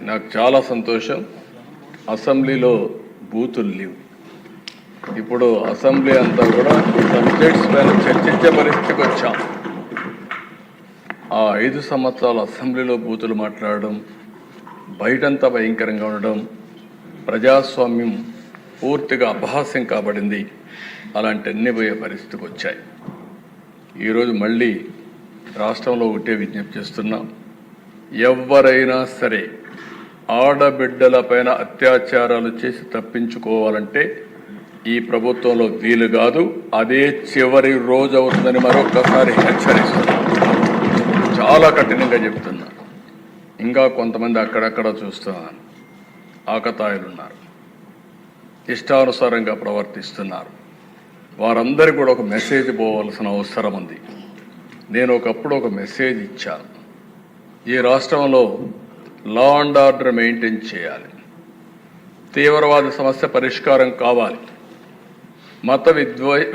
నాకు చాలా సంతోషం. అసెంబ్లీలో బూతులు లేవు. ఇప్పుడు అసెంబ్లీ అంతా కూడా సబ్జెక్ట్స్ పైన చర్చించే పరిస్థితికి వచ్చాం. ఆ 5 సంవత్సరాల అసెంబ్లీలో బూతులు మాట్లాడడం, బయటంతా భయంకరంగా ఉండడం, ప్రజాస్వామ్యం పూర్తిగా అపహాస్యం కాబడింది. అలాంటి అన్ని పోయే పరిస్థితికి వచ్చాయి. ఈరోజు మళ్ళీ రాష్ట్రంలో ఒకటే విజ్ఞప్తి చేస్తున్నాం. ఎవరైనా సరే ఆడబిడ్డల పైన అత్యాచారాలు చేసి తప్పించుకోవాలంటే ఈ ప్రభుత్వంలో వీలు కాదు. అదే చివరి రోజు అవుతుందని మరొకసారి హెచ్చరిస్తున్నా. చాలా కఠినంగా చెప్తున్నా. ఇంకా కొంతమంది అక్కడక్కడ చూస్తున్నాను, ఆకతాయిలు ఉన్నారు, ఇష్టానుసారంగా ప్రవర్తిస్తున్నారు. వారందరికీ కూడా ఒక మెసేజ్ పోవాల్సిన అవసరం ఉంది. నేను ఒకప్పుడు ఒక మెసేజ్ ఇచ్చాను. ఈ రాష్ట్రంలో లా అండ్ ఆర్డర్ మెయింటైన్ చేయాలి. తీవ్రవాద సమస్య పరిష్కారం కావాలి. మత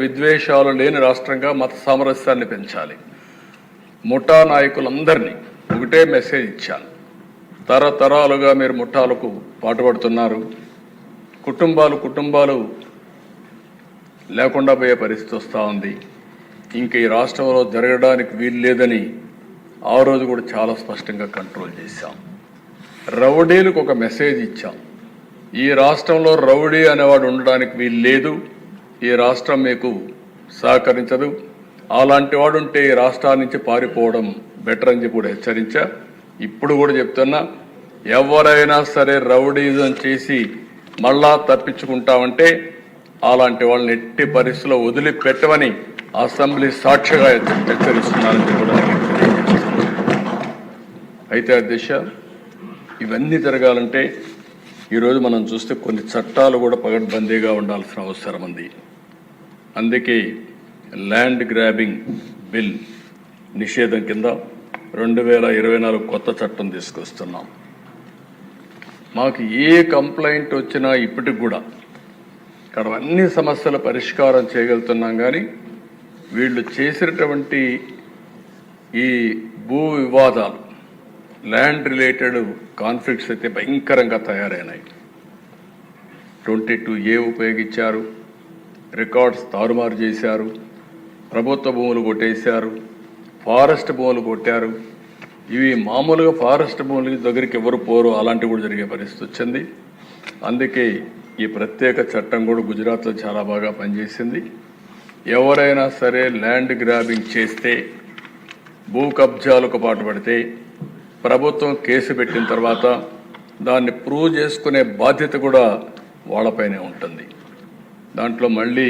విద్వేషాలు లేని రాష్ట్రంగా మత సామరస్యాన్ని పెంచాలి. ముఠా నాయకులందరినీ ఒకటే మెసేజ్ ఇచ్చాను. తరతరాలుగా మీరు ముఠాలకు పాటుపడుతున్నారు. కుటుంబాలు లేకుండా పోయే పరిస్థితి వస్తూ ఉంది. ఇంక ఈ రాష్ట్రంలో జరగడానికి వీలు లేదని ఆ రోజు కూడా చాలా స్పష్టంగా కంట్రోల్ చేశాం. రౌడీలకు ఒక మెసేజ్ ఇచ్చాం. ఈ రాష్ట్రంలో రౌడీ అనేవాడు ఉండడానికి వీలు లేదు. ఈ రాష్ట్రం మీకు సహకరించదు. అలాంటి వాడు ఉంటే ఈ రాష్ట్రాల నుంచి పారిపోవడం బెటర్ అని చెప్పి కూడా హెచ్చరించా. ఇప్పుడు కూడా చెప్తున్నా, ఎవరైనా సరే రౌడీజం చేసి మళ్ళా తప్పించుకుంటామంటే అలాంటి వాళ్ళని ఎట్టి పరిస్థితుల్లో వదిలిపెట్టమని అసెంబ్లీ సాక్షిగా హెచ్చరిస్తున్నారని కూడా అయితే అధ్యక్ష, ఇవన్నీ జరగాలంటే ఈరోజు మనం చూస్తే కొన్ని చట్టాలు కూడా పగడ్బందీగా ఉండాల్సిన అవసరం ఉంది. అందుకే ల్యాండ్ గ్రాబింగ్ బిల్ నిషేధం కింద 2024 కొత్త చట్టం తీసుకొస్తున్నాం. మాకు ఏ కంప్లైంట్ వచ్చినా ఇప్పటికి కూడా ఇక్కడ అన్ని సమస్యల పరిష్కారం చేయగలుగుతున్నాం. కానీ వీళ్ళు చేసినటువంటి ఈ భూ వివాదాలు, ల్యాండ్ రిలేటెడ్ కాన్ఫ్లిక్ట్స్ అయితే భయంకరంగా తయారైనాయి. 22A ఉపయోగించారు, రికార్డ్స్ తారుమారు చేశారు, ప్రభుత్వ భూములు కొట్టేశారు, ఫారెస్ట్ భూములు కొట్టారు. ఇవి మామూలుగా ఫారెస్ట్ భూముల దగ్గరికి ఎవరు పోరు, అలాంటివి కూడా జరిగే పరిస్థితి వచ్చింది. అందుకే ఈ ప్రత్యేక చట్టం కూడా గుజరాత్లో చాలా బాగా పనిచేసింది. ఎవరైనా సరే ల్యాండ్ గ్రాబింగ్ చేస్తే, భూ కబ్జాలకు పాటుపడితే ప్రభుత్వం కేసు పెట్టిన తర్వాత దాన్ని ప్రూవ్ చేసుకునే బాధ్యత కూడా వాళ్ళపైనే ఉంటుంది. దాంట్లో మళ్ళీ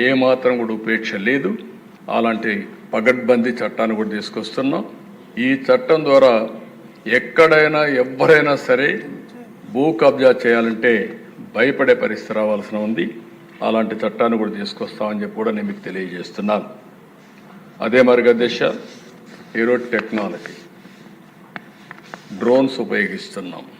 ఏమాత్రం కూడా ఉపేక్ష లేదు. అలాంటి పగడ్బందీ చట్టాన్ని కూడా తీసుకొస్తున్నాం. ఈ చట్టం ద్వారా ఎక్కడైనా ఎవరైనా సరే భూ కబ్జా చేయాలంటే భయపడే పరిస్థితి రావాల్సిన ఉంది. అలాంటి చట్టాన్ని కూడా తీసుకొస్తామని చెప్పి కూడా నేను మీకు తెలియజేస్తున్నాను. అదే మరిగా దిశ ఈరోజు టెక్నాలజీ, డ్రోన్స్ ఉపయోగిస్తున్నాం.